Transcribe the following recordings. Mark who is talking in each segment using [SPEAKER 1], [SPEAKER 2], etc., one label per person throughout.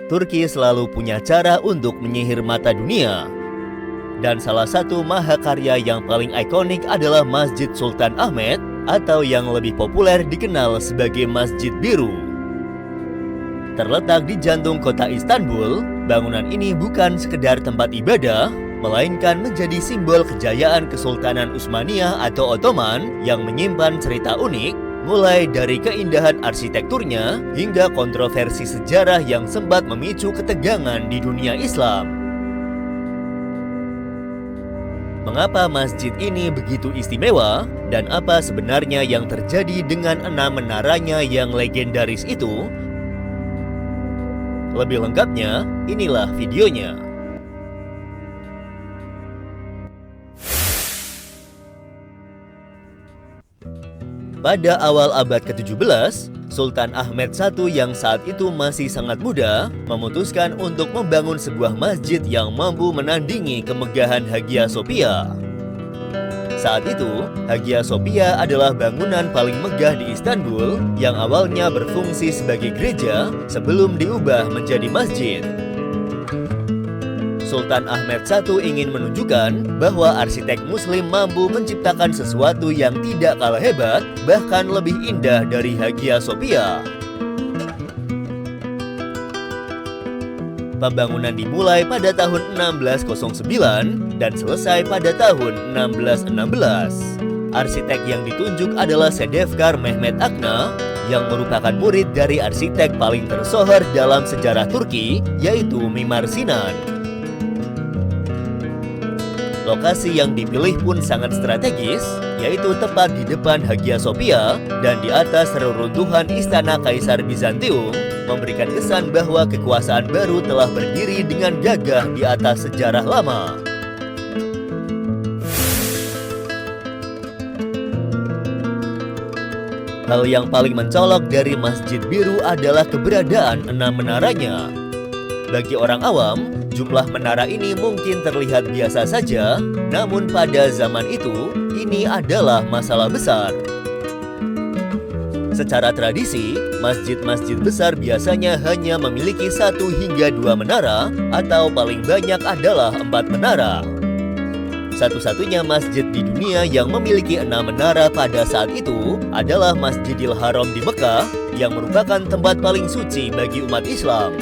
[SPEAKER 1] Turki selalu punya cara untuk menyihir mata dunia. Dan salah satu mahakarya yang paling ikonik adalah Masjid Sultan Ahmet, atau yang lebih populer dikenal sebagai Masjid Biru. Terletak di jantung kota Istanbul, bangunan ini bukan sekedar tempat ibadah, melainkan menjadi simbol kejayaan Kesultanan Utsmaniyah atau Ottoman yang menyimpan cerita unik, mulai dari keindahan arsitekturnya hingga kontroversi sejarah yang sempat memicu ketegangan di dunia Islam. Mengapa masjid ini begitu istimewa, dan apa sebenarnya yang terjadi dengan 6 menaranya yang legendaris itu? Lebih lengkapnya, inilah videonya. Pada awal abad ke-17, Sultan Ahmed I yang saat itu masih sangat muda memutuskan untuk membangun sebuah masjid yang mampu menandingi kemegahan Hagia Sophia. Saat itu, Hagia Sophia adalah bangunan paling megah di Istanbul yang awalnya berfungsi sebagai gereja sebelum diubah menjadi masjid. Sultan Ahmed I ingin menunjukkan bahwa arsitek Muslim mampu menciptakan sesuatu yang tidak kalah hebat, bahkan lebih indah dari Hagia Sophia. Pembangunan dimulai pada tahun 1609 dan selesai pada tahun 1616. Arsitek yang ditunjuk adalah Sedefkar Mehmet Akna, yang merupakan murid dari arsitek paling tersohor dalam sejarah Turki, yaitu Mimar Sinan. Lokasi yang dipilih pun sangat strategis, yaitu tepat di depan Hagia Sophia dan di atas reruntuhan Istana Kaisar Bizantium, memberikan kesan bahwa kekuasaan baru telah berdiri dengan gagah di atas sejarah lama. Hal yang paling mencolok dari Masjid Biru adalah keberadaan 6 menaranya. Bagi orang awam, jumlah menara ini mungkin terlihat biasa saja, namun pada zaman itu, ini adalah masalah besar. Secara tradisi, masjid-masjid besar biasanya hanya memiliki 1 hingga 2 menara, atau paling banyak adalah 4 menara. Satu-satunya masjid di dunia yang memiliki 6 menara pada saat itu adalah Masjidil Haram di Mekah, yang merupakan tempat paling suci bagi umat Islam.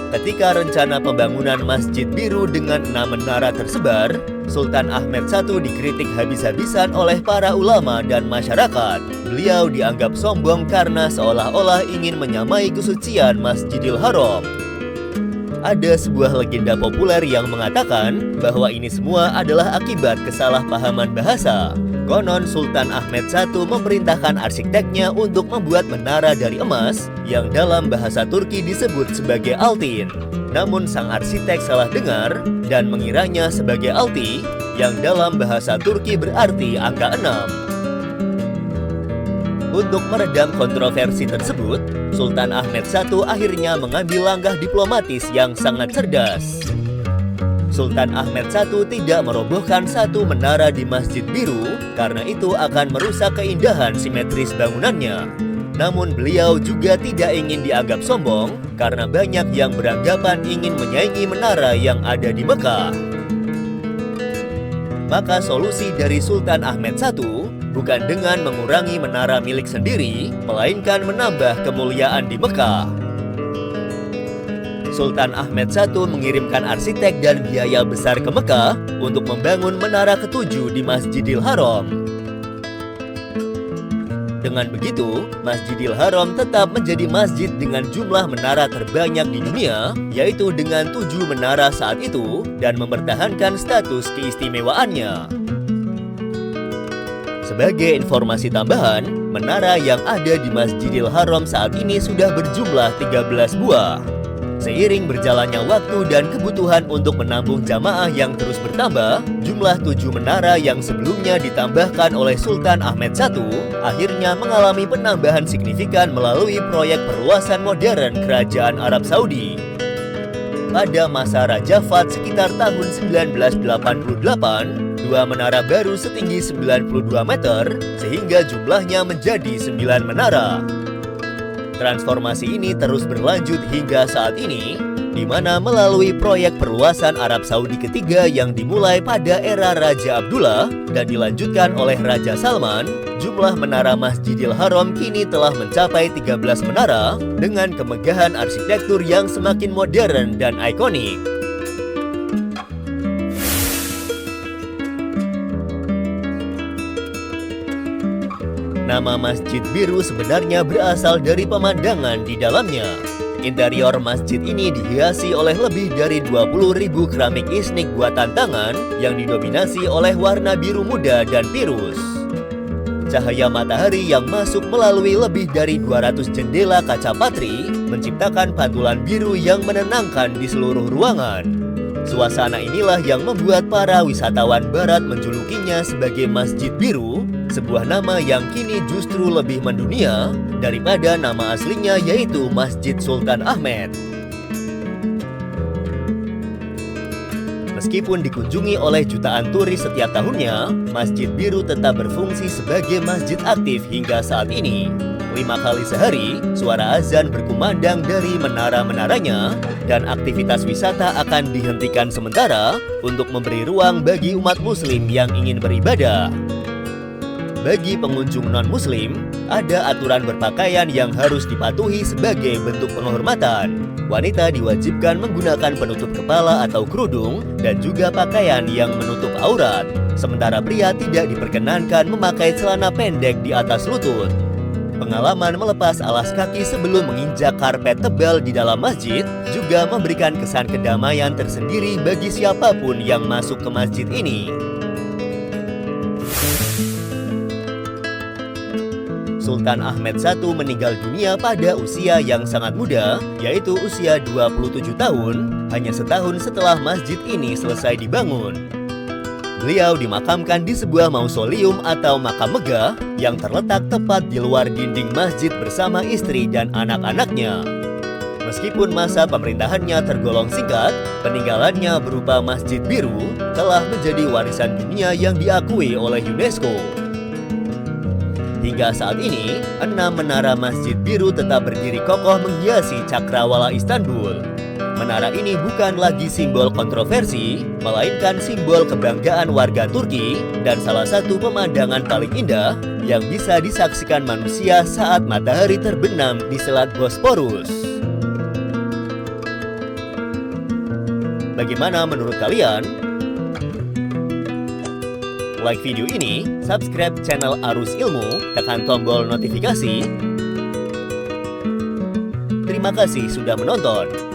[SPEAKER 1] Ketika rencana pembangunan Masjid Biru dengan 6 menara tersebar, Sultan Ahmed I dikritik habis-habisan oleh para ulama dan masyarakat. Beliau dianggap sombong karena seolah-olah ingin menyamai kesucian Masjidil Haram. Ada sebuah legenda populer yang mengatakan bahwa ini semua adalah akibat kesalahpahaman bahasa. Konon Sultan Ahmed I memerintahkan arsiteknya untuk membuat menara dari emas yang dalam bahasa Turki disebut sebagai altin. Namun sang arsitek salah dengar dan mengiranya sebagai alti yang dalam bahasa Turki berarti angka 6. Untuk meredam kontroversi tersebut, Sultan Ahmed I akhirnya mengambil langkah diplomatis yang sangat cerdas. Sultan Ahmed I tidak merobohkan 1 menara di Masjid Biru karena itu akan merusak keindahan simetris bangunannya. Namun beliau juga tidak ingin dianggap sombong karena banyak yang beranggapan ingin menyaingi menara yang ada di Mekah. Maka solusi dari Sultan Ahmed I bukan dengan mengurangi menara milik sendiri, melainkan menambah kemuliaan di Mekah. Sultan Ahmed I mengirimkan arsitek dan biaya besar ke Mekah untuk membangun menara ke-7 di Masjidil Haram. Dengan begitu, Masjidil Haram tetap menjadi masjid dengan jumlah menara terbanyak di dunia, yaitu dengan 7 menara saat itu, dan mempertahankan status keistimewaannya. Sebagai informasi tambahan, menara yang ada di Masjidil Haram saat ini sudah berjumlah 13 buah. Seiring berjalannya waktu dan kebutuhan untuk menampung jamaah yang terus bertambah, jumlah 7 menara yang sebelumnya ditambahkan oleh Sultan Ahmed I akhirnya mengalami penambahan signifikan melalui proyek perluasan modern Kerajaan Arab Saudi. Pada masa Raja Fahd sekitar tahun 1988, 2 menara baru setinggi 92 meter, sehingga jumlahnya menjadi 9 menara. Transformasi ini terus berlanjut hingga saat ini, di mana melalui proyek perluasan Arab Saudi ketiga yang dimulai pada era Raja Abdullah dan dilanjutkan oleh Raja Salman, jumlah menara Masjidil Haram kini telah mencapai 13 menara dengan kemegahan arsitektur yang semakin modern dan ikonik. Nama Masjid Biru sebenarnya berasal dari pemandangan di dalamnya. Interior masjid ini dihiasi oleh lebih dari 20.000 keramik isnik buatan tangan yang didominasi oleh warna biru muda dan virus. Cahaya matahari yang masuk melalui lebih dari 200 jendela kaca patri menciptakan pantulan biru yang menenangkan di seluruh ruangan. Suasana inilah yang membuat para wisatawan barat menjulukinya sebagai Masjid Biru, sebuah nama yang kini justru lebih mendunia daripada nama aslinya yaitu Masjid Sultan Ahmed. Meskipun dikunjungi oleh jutaan turis setiap tahunnya, Masjid Biru tetap berfungsi sebagai masjid aktif hingga saat ini. 5 kali sehari, suara azan berkumandang dari menara-menaranya dan aktivitas wisata akan dihentikan sementara untuk memberi ruang bagi umat muslim yang ingin beribadah. Bagi pengunjung non-muslim, ada aturan berpakaian yang harus dipatuhi sebagai bentuk penghormatan. Wanita diwajibkan menggunakan penutup kepala atau kerudung dan juga pakaian yang menutup aurat. Sementara pria tidak diperkenankan memakai celana pendek di atas lutut. Pengalaman melepas alas kaki sebelum menginjak karpet tebal di dalam masjid juga memberikan kesan kedamaian tersendiri bagi siapapun yang masuk ke masjid ini. Sultan Ahmed I meninggal dunia pada usia yang sangat muda, yaitu usia 27 tahun, hanya setahun setelah masjid ini selesai dibangun. Beliau dimakamkan di sebuah mausoleum atau makam megah yang terletak tepat di luar dinding masjid bersama istri dan anak-anaknya. Meskipun masa pemerintahannya tergolong singkat, peninggalannya berupa Masjid Biru telah menjadi warisan dunia yang diakui oleh UNESCO. Hingga saat ini, 6 menara Masjid Biru tetap berdiri kokoh menghiasi Cakrawala Istanbul. Menara ini bukan lagi simbol kontroversi, melainkan simbol kebanggaan warga Turki dan salah satu pemandangan paling indah yang bisa disaksikan manusia saat matahari terbenam di Selat Bosporus. Bagaimana menurut kalian? Like video ini, subscribe channel Arus Ilmu, tekan tombol notifikasi. Terima kasih sudah menonton.